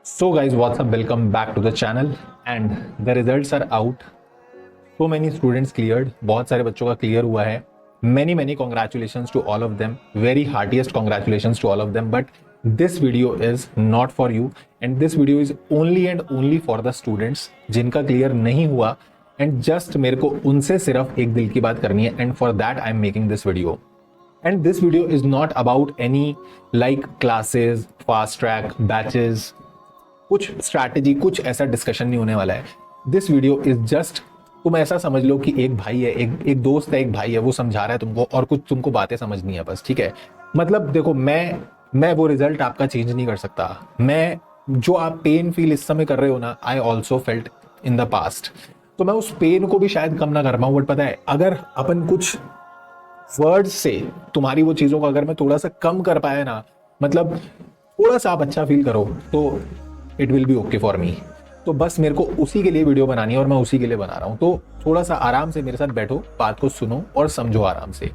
So guys, what's up? Welcome back to the channel and the results are out. So many students cleared. बहुत सारे बच्चों का clear हुआ है. Many congratulations to all of them. Very heartiest congratulations to all of them. But this video is not for you and this video is only and only for the students जिनका clear नहीं हुआ and just मेरे को उनसे सिर्फ एक दिल की बात करनी है and for that I am making this video. And this video is not about any like classes, fast track, batches, कुछ स्ट्रैटेजी, कुछ ऐसा डिस्कशन नहीं होने वाला है. दिस वीडियो इज जस्ट, तुम ऐसा समझ लो कि एक भाई है, एक दोस्त है, एक भाई है, वो समझा रहा है तुमको और कुछ तुमको बातें समझनी है बस. ठीक है, मतलब देखो, मैं वो रिजल्ट आपका चेंज नहीं कर सकता. मैं जो आप पेन फील इस समय कर रहे हो ना, I also felt in the past. तो मैं उस पेन को भी शायद कम ना कर पाऊँ, बट पता है अगर अपन कुछ वर्ड्स से तुम्हारी वो चीज़ों को अगर मैं थोड़ा सा कम कर पाया ना, मतलब थोड़ा सा आप अच्छा फील करो, तो it will be okay for me. तो बस मेरे को उसी के लिए वीडियो बनानी है और मैं उसी के लिए बना रहा हूँ. तो थोड़ा सा आराम से मेरे साथ बैठो, बात को सुनो और समझो आराम से.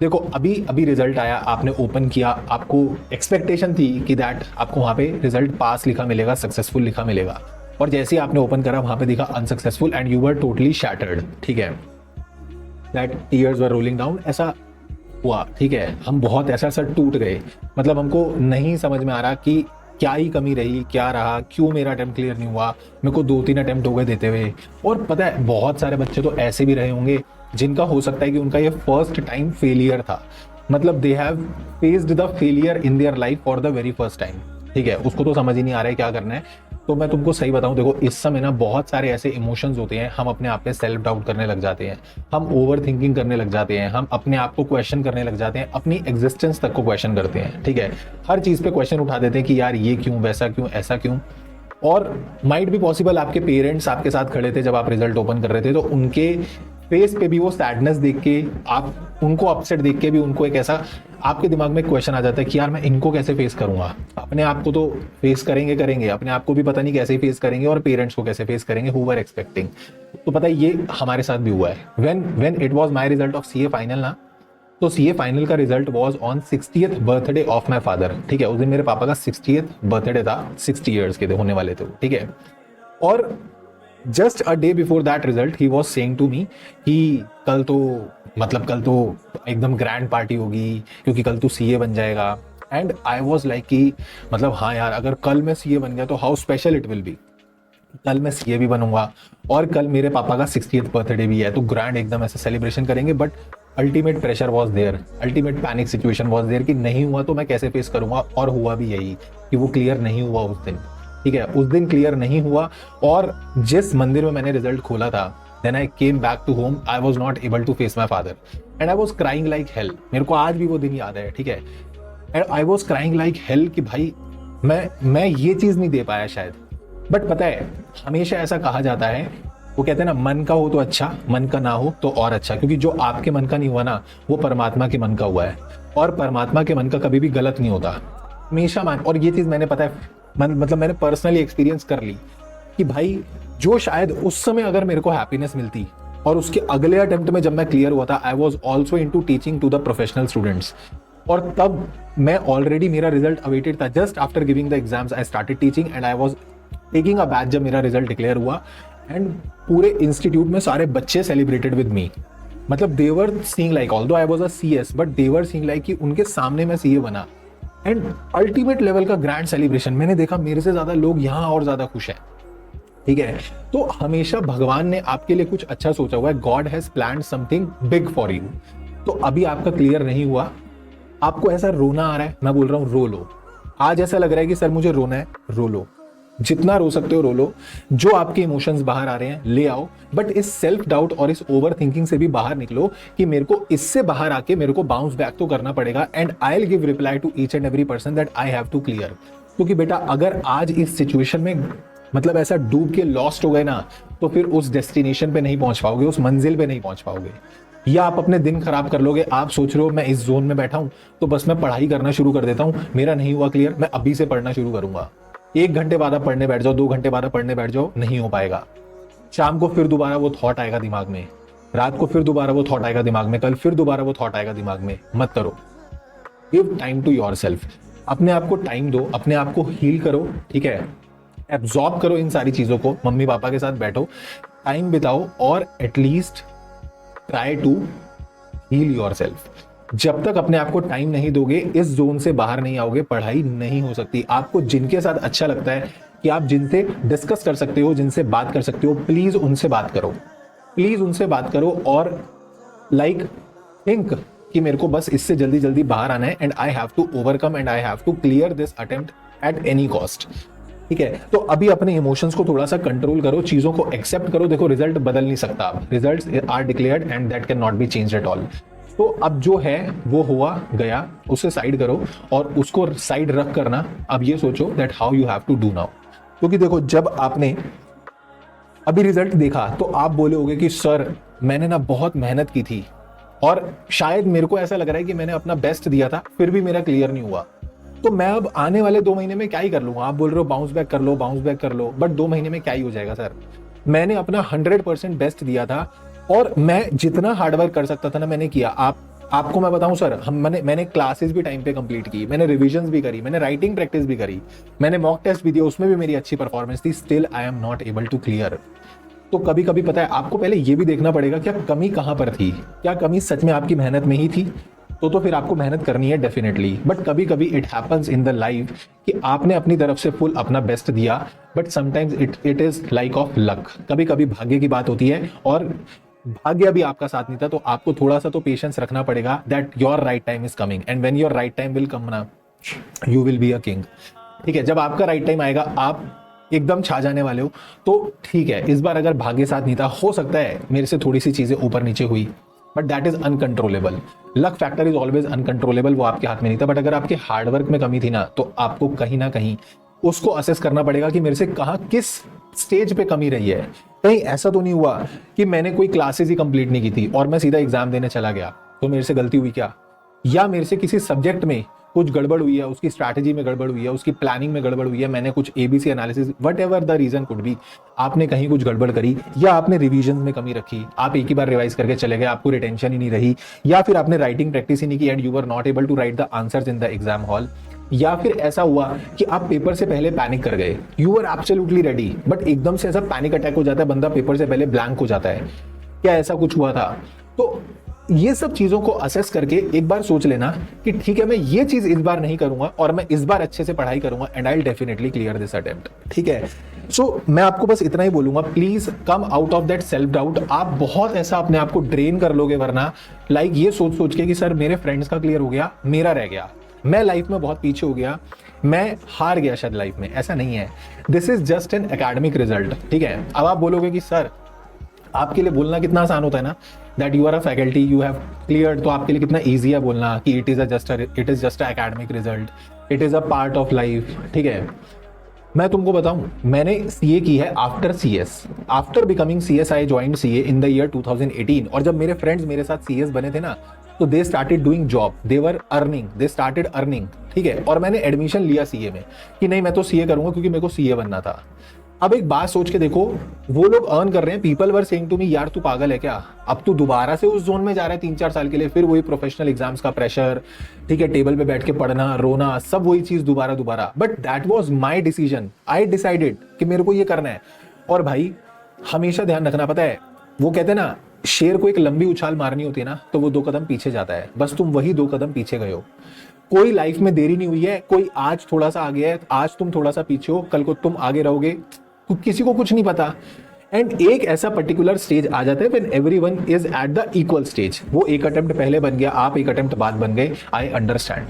देखो, अभी रिजल्ट आया, आपने ओपन किया, आपको एक्सपेक्टेशन थी कि दैट आपको वहाँ पे रिजल्ट पास लिखा मिलेगा, सक्सेसफुल लिखा मिलेगा, और जैसे ही आपने ओपन करा वहाँ पे दिखा unsuccessful and you were totally shattered. ठीक है, that tears were rolling down, ऐसा हुआ. ठीक है, हम बहुत ऐसा टूट गए. मतलब हमको नहीं समझ में आ रहा कि क्या ही कमी रही, क्या रहा, क्यों मेरा अटेम्प्ट क्लियर नहीं हुआ. मेरे को 2-3 अटेम्प्ट हो गए देते हुए. और पता है बहुत सारे बच्चे तो ऐसे भी रहे होंगे जिनका हो सकता है कि उनका ये फर्स्ट टाइम फेलियर था. मतलब they have faced the failure in their life for the very first time. ठीक है, उसको तो समझ ही नहीं आ रहा है क्या करना है. तो मैं तुमको सही बताऊं, देखो इस समय ना बहुत सारे ऐसे इमोशंस होते हैं, हम अपने आप पे सेल्फ डाउट करने लग जाते हैं, हम ओवर थिंकिंग करने लग जाते हैं, हम अपने आप को क्वेश्चन करने लग जाते हैं, अपनी एग्जिस्टेंस तक को क्वेश्चन करते हैं. ठीक है, हर चीज़ पे क्वेश्चन उठा देते हैं कि यार ये क्यों, वैसा क्यों, ऐसा क्यों. और माइट भी पॉसिबल आपके पेरेंट्स आपके साथ खड़े थे जब आप रिजल्ट ओपन कर रहे थे, तो उनके फेस पे भी वो सैडनेस देख के, आप उनको अपसेट देख के भी उनको एक ऐसा आपके दिमाग में क्वेश्चन आ जाता है कि यार मैं इनको कैसे फेस करूंगा. अपने आप को तो फेस करेंगे, अपने आप को भी पता नहीं कैसे फेस करेंगे और पेरेंट्स को कैसे फेस करेंगे हु वर एक्सपेक्टिंग. तो पता है ये हमारे साथ भी हुआ है. When it was my result of CA final ना, तो सीए फाइनल का result was on 60th birthday of my father. ठीक है, उस दिन मेरे पापा का 60th बर्थडे था, 60 ईयर्स के थे होने वाले थे. ठीक है, और just a day before that result ही वॉज सेइंग टू मी कि कल तो एकदम ग्रैंड पार्टी होगी क्योंकि कल तू सीए बन जाएगा. एंड आई वॉज लाइक कि मतलब हाँ यार, अगर कल मैं सीए बन गया तो how special it will be. कल मैं सीए भी बनूंगा और कल मेरे पापा का 60th बर्थडे भी है, तो ग्रैंड एकदम ऐसे सेलिब्रेशन करेंगे. But ultimate pressure was there, ultimate panic situation was there कि नहीं हुआ तो मैं कैसे फेस करूंगा. और हुआ भी यही कि वो क्लियर नहीं हुआ उस दिन. ठीक है, उस दिन क्लियर नहीं हुआ. और जिस मंदिर में मैंने रिजल्ट खोला था, then I came back to home, I was not able to face my father and I was crying like hell. मेरे को आज भी वो दिन याद है. ठीक है, and I was crying like hello कि भाई मैं ये चीज नहीं दे पाया शायद. बट पता है हमेशा ऐसा कहा जाता है, वो कहते हैं ना, मन का हो तो अच्छा, मन का ना हो तो और अच्छा. क्योंकि जो आपके मन का नहीं हुआ ना, वो परमात्मा के मन का हुआ है, और परमात्मा के मन का कभी भी गलत नहीं होता हमेशा. और ये चीज मैंने पता है मतलब मैंने पर्सनली एक्सपीरियंस कर ली कि भाई जो शायद उस समय अगर मेरे को हैप्पीनेस मिलती, और उसके अगले अटेम्प्ट में जब मैं क्लियर हुआ था, I was also into teaching to the professional students. और तब मैं ऑलरेडी, मेरा रिजल्ट अवेटेड था. Just after giving the exams I started teaching and I was taking a batch जब मेरा रिजल्ट डिक्लेयर हुआ. एंड पूरे इंस्टीट्यूट में सारे बच्चे सेलिब्रेटेड विद मी. मतलब they were seeing like, although I was a CS, but they were seeing like कि उनके सामने मैं सीए बना. एंड अल्टीमेट लेवल का ग्रैंड सेलिब्रेशन. मैंने देखा मेरे से ज्यादा लोग यहाँ और ज्यादा खुश हैं. ठीक है, तो हमेशा भगवान ने आपके लिए कुछ अच्छा सोचा हुआ है. God has planned something big for you. तो अभी आपका क्लियर नहीं हुआ, आपको ऐसा रोना आ रहा है, मैं बोल रहा हूँ रो लो. आज ऐसा लग रहा है कि सर मुझे रोना है, रो लो, जितना रो सकते हो रो लो. जो आपके इमोशंस बाहर आ रहे हैं ले आओ, बट इस सेल्फ डाउट और इस ओवर थिंकिंग से भी बाहर निकलो कि मेरे को इससे बाहर आके मेरे को बाउंस बैक तो करना पड़ेगा. And I will give reply to each and every person that I have to clear. क्योंकि बेटा अगर आज इस सिचुएशन में मतलब ऐसा डूब के लॉस्ट हो गए ना, तो फिर उस डेस्टिनेशन पे नहीं पहुंच पाओगे, उस मंजिल पे नहीं पहुंच पाओगे. या आप अपने दिन खराब कर लोगे. आप सोच रहे हो मैं इस जोन में बैठा हूं तो बस मैं पढ़ाई करना शुरू कर देता हूं, मेरा नहीं हुआ क्लियर, मैं अभी से पढ़ना शुरू करूंगा. 1 घंटे बाद आप पढ़ने बैठ जाओ, 2 घंटे बाद आप पढ़ने बैठ जाओ, नहीं हो पाएगा. शाम को फिर दोबारा वो थॉट आएगा दिमाग में, रात को फिर दोबारा वो थॉट आएगा दिमाग में, कल फिर दोबारा वो थॉट आएगा दिमाग में. मत करो. Give time to yourself. अपने आप को टाइम दो, अपने आप को हील करो. ठीक है, एब्जॉर्ब करो इन सारी चीजों को, मम्मी पापा के साथ बैठो, टाइम बिताओ और at least try to heal yourself. जब तक अपने आप को टाइम नहीं दोगे, इस जोन से बाहर नहीं आओगे, पढ़ाई नहीं हो सकती। आपको जिनके साथ अच्छा लगता है कि आप जिनसे डिस्कस कर सकते हो, जिनसे बात कर सकते हो, प्लीज उनसे बात करो, प्लीज उनसे बात करो और लाइक थिंक कि मेरे को बस इससे जल्दी जल्दी बाहर आना है and I have to overcome and I have to clear this attempt at any cost. ठीक है, तो अभी अपने इमोशंस को थोड़ा सा कंट्रोल करो, चीजों को एक्सेप्ट करो। देखो रिजल्ट बदल नहीं सकता, results are declared and that cannot be changed at all. तो अब जो है वो हुआ गया, उसे साइड करो और उसको साइड रख करना अब ये सोचो that how you have to do now. क्योंकि देखो जब आपने अभी रिजल्ट देखा तो आप बोलोगे कि सर मैंने ना बहुत मेहनत की थी और शायद मेरे को ऐसा लग रहा है कि मैंने अपना बेस्ट दिया था, फिर भी मेरा क्लियर नहीं हुआ, तो मैं अब आने वाले 2 महीने में क्या ही कर लूंगा। आप बोल रहे हो बाउंस बैक कर लो, बाउंस बैक कर लो, बट 2 महीने में क्या ही हो जाएगा सर। मैंने अपना 100% बेस्ट दिया था और मैं जितना हार्डवर्क कर सकता था ना मैंने किया। आपको मैं बताऊं सर, मैंने क्लासेस भी टाइम पे कंप्लीट की, मैंने रिविजन्स भी करी, मैंने राइटिंग प्रैक्टिस भी करी, मैंने मॉक टेस्ट भी दिया, उसमें भी मेरी अच्छी परफॉर्मेंस थी, still I am not able to clear. तो कभी कभी पता है आपको पहले ये भी देखना पड़ेगा क्या कमी कहां पर थी, क्या कमी सच में आपकी मेहनत में ही थी, तो फिर आपको मेहनत करनी है डेफिनेटली। बट कभी कभी it happens in the life कि आपने अपनी तरफ से फुल अपना बेस्ट दिया, but sometimes it is like of luck, कभी कभी भाग्य की बात होती है और भाग्य भी आपका साथ नहीं था, तो आपको थोड़ा सा तो पेशेंस रखना पड़ेगा that your right time is coming and when your right time will come ना, you will be a king. ठीक है, जब आपका राइट टाइम आएगा आप एकदम छा जाने वाले हो। तो ठीक है, इस बार अगर भाग्य साथ नहीं था, हो सकता है मेरे से थोड़ी सी चीजें ऊपर नीचे हुई, but that is uncontrollable. Luck factor is always uncontrollable, वो आपके हाथ में नहीं था। बट अगर आपके हार्डवर्क में कमी थी ना, तो आपको कहीं ना कहीं उसको असेस करना पड़ेगा कि मेरे से कहां किस स्टेज पे कमी रही है। कहीं ऐसा तो नहीं हुआ कि मैंने कोई क्लासेस ही कंप्लीट नहीं की थी और मैं सीधा एग्जाम देने चला गया, तो मेरे से गलती हुई क्या, या मेरे से किसी सब्जेक्ट में कुछ गड़बड़ हुई है, उसकी स्ट्रैटेजी में गड़बड़ हुई है, उसकी प्लानिंग में गड़बड़ हुई है, मैंने कुछ ABC analysis whatever the reason could be, आपने कहीं कुछ गड़बड़ करी, या आपने रिवीजन में कमी रखी, आप एक ही बार रिवाइज करके चले गए, आपको रिटेंशन ही नहीं रही, या फिर आपने राइटिंग प्रैक्टिस ही नहीं की and you were not able to write the answers in the exam hall, या फिर ऐसा हुआ कि आप पेपर से पहले पैनिक कर गए, you are absolutely ready but एकदम से ऐसा पैनिक अटैक हो जाता है, बंदा पेपर से पहले ब्लैंक हो जाता है, क्या ऐसा कुछ हुआ था। तो ये सब चीजों को असेस करके एक बार सोच लेना कि ठीक है मैं ये चीज इस बार नहीं करूंगा और मैं इस बार अच्छे से पढ़ाई करूंगा and I will definitely clear this attempt. ठीक है, सो मैं आपको बस इतना ही बोलूंगा, please come out of that self doubt. आप बहुत ऐसा अपने आप को ड्रेन कर लोगे वरना, लाइक ये सोच सोच के कि सर मेरे फ्रेंड्स का क्लियर हो गया, मेरा रह गया, मैं लाइफ में बहुत पीछे हो गया, मैं हार गया शायद लाइफ में। ऐसा नहीं है, this is just an academic result. ठीक है, अब आप बोलोगे कि सर आपके लिए बोलना कितना आसान होता है ना, that you are a faculty, you have cleared, तो आपके लिए कितना ईजी है बोलना कि it is just a academic result, it is a part of life. ठीक है, मैं तुमको बताऊं, मैंने सीए की है after CS, after becoming CS I joined CA in the year 2018। और जब मेरे फ्रेंड्स मेरे साथ सीएस बने थे ना, तो they started doing job, they were earning, they started earning. ठीक है, और मैंने एडमिशन लिया सीए में कि नहीं मैं तो सीए करूंगा क्योंकि मेरे को सीए बनना था। अब एक बात सोच के देखो, वो लोग अर्न कर रहे हैं, people were saying to me यार तू पागल है क्या, अब तू दोबारा से उस जोन में जा रहा है 3-4 साल के लिए, फिर वही प्रोफेशनल एग्जाम्स का प्रेशर, ठीक है, टेबल पे बैठ के पढ़ना, रोना, सब वही चीज दोबारा। But that was my decision, I decided कि मेरे को ये करना है। और भाई हमेशा ध्यान रखना, पता है वो कहते हैं ना, शेर को एक लंबी उछाल मारनी होती है ना, तो वो 2 कदम पीछे जाता है, बस तुम वही 2 कदम पीछे गए हो। कोई लाइफ में देरी नहीं हुई है, कोई आज थोड़ा सा आगे है, आज तुम थोड़ा सा पीछे हो, कल को तुम आगे रहोगे, किसी को कुछ नहीं पता। एंड एक ऐसा पर्टिकुलर स्टेज आ जाता है when everyone is at the equal stage. वो एक अटेम्प्ट पहले बन गया, आप एक अटेम्प्ट बाद बन गए, I understand,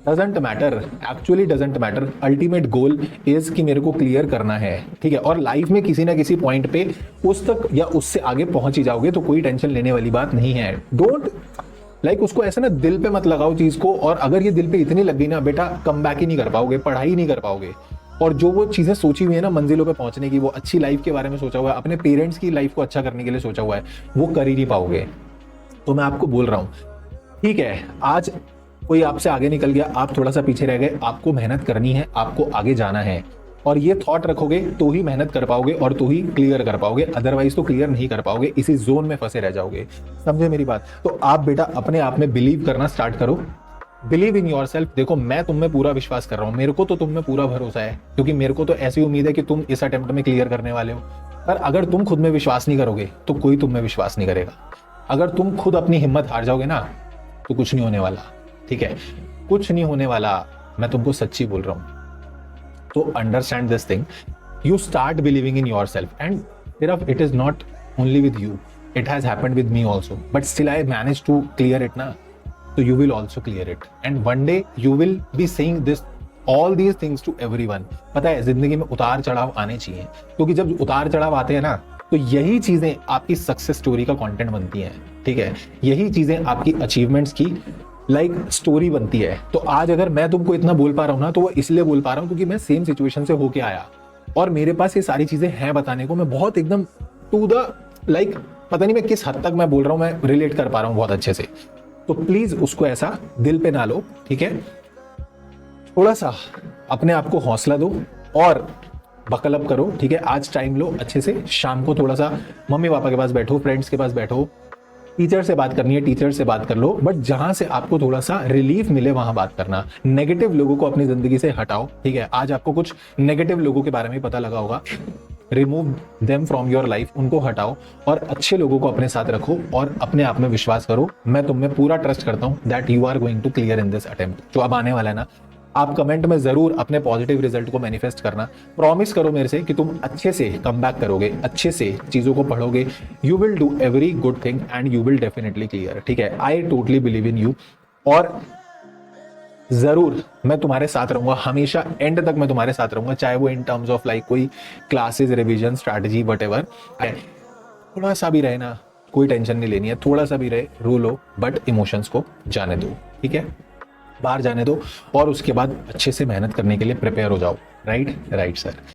doesn't matter, actually doesn't matter, ultimate goal is कि मेरे को क्लियर करना है। ठीक है, और लाइफ में किसी ना किसी पॉइंट पे उस तक या उससे आगे पहुंच ही जाओगे, तो कोई टेंशन लेने वाली बात नहीं है। डोंट लाइक उसको ऐसा ना दिल पे मत लगाओ चीज को, और अगर ये दिल पे इतनी लग गई ना बेटा, कम बैक ही नहीं कर पाओगे, पढ़ाई नहीं कर पाओगे। और जो वो चीजें सोची हुई है ना मंजिलों पे पहुंचने की, वो अच्छी लाइफ के बारे में सोचा हुआ है, अपने पेरेंट्स की लाइफ को अच्छा करने के लिए सोचा हुआ है, वो कर ही नहीं पाओगे। तो मैं आपको बोल रहा हूं, ठीक है, आज कोई आपसे आगे निकल गया, आप थोड़ा सा पीछे रह गए, आपको मेहनत करनी है, आपको आगे जाना है, और ये थॉट रखोगे तो ही मेहनत कर पाओगे और तो ही क्लियर कर पाओगे, अदरवाइज तो क्लियर नहीं कर पाओगे, इसी जोन में फंसे रह जाओगे। समझे मेरी बात? तो आप बेटा अपने आप में बिलीव करना स्टार्ट करो, बिलीव इन योर सेल्फ। देखो मैं तुम में पूरा विश्वास कर रहा हूँ, मेरे को तो तुम में पूरा भरोसा है, क्योंकि मेरे को तो ऐसी उम्मीद है कि तुम इस अटेम्प्ट में क्लियर करने वाले हो। पर अगर तुम खुद में विश्वास नहीं करोगे तो कोई तुम में विश्वास नहीं करेगा। अगर तुम खुद अपनी हिम्मत हार जाओगे ना तो कुछ नहीं होने वाला, ठीक है, कुछ नहीं होने वाला, मैं तुमको सच्ची बोल रहा हूं। तो understand this thing, you start believing in yourself and सिर्फ it is not only with you, it has happened with me also, but still I manage to clear it ना। So you will also clear it and one day you will be saying this all these things to everyone। पता है जिंदगी में उतार चढ़ाव आने चाहिए, क्योंकि जब उतार चढ़ाव आते हैं ना तो यही चीजें आपकी सक्सेस स्टोरी का कंटेंट बनती हैं, ठीक है, यही चीजें आपकी अचीवमेंट्स की स्टोरी बनती है। तो आज अगर मैं तुमको इतना बोल पा रहा हूं ना तो वो इसलिए बोल पा रहा हूं क्योंकि मैं सेम सिचुएशन से होके आया और मेरे पास ये सारी चीजें हैं बताने को। मैं बहुत एकदम टू द पता नहीं मैं किस हद तक मैं बोल रहा हूं, मैं रिलेट कर पा रहा हूं बहुत अच्छे से। तो प्लीज उसको ऐसा दिल पे ना लो, ठीक है, थोड़ा सा अपने आप को हौसला दो और बकल अप करो, ठीक है। आज टाइम लो अच्छे से, शाम को थोड़ा सा मम्मी पापा के पास बैठो, फ्रेंड्स के पास बैठो, टीचर से बात करनी है टीचर से बात कर लो, बट जहां से आपको थोड़ा सा रिलीफ मिले वहां बात करना। नेगेटिव लोगों को अपनी जिंदगी से हटाओ, ठीक है। आज आपको कुछ नेगेटिव लोगों के बारे में पता लगा होगा, remove them from your life, उनको हटाओ और अच्छे लोगों को अपने साथ रखो और अपने आप में विश्वास करो। मैं तुम में पूरा ट्रस्ट करता हूं that you are going to clear in this attempt. जो अब आने वाला है ना, आप कमेंट में जरूर अपने पॉजिटिव रिजल्ट को मैनिफेस्ट करना। प्रॉमिस करो मेरे से कि तुम अच्छे से कम बैक करोगे, अच्छे से चीजों को पढ़ोगे, you will do every good thing and you will definitely clear, ठीक है। I totally believe in you और जरूर मैं तुम्हारे साथ रहूंगा हमेशा, एंड तक मैं तुम्हारे साथ रहूंगा, चाहे वो इन टर्म्स ऑफ कोई क्लासेस, रिवीजन, स्ट्रैटेजी, वटएवर। थोड़ा सा भी रहे ना, कोई टेंशन नहीं लेनी है, थोड़ा सा भी रहे रो लो, बट इमोशंस को जाने दो, ठीक है, बाहर जाने दो और उसके बाद अच्छे से मेहनत करने के लिए प्रिपेयर हो जाओ। Right sir.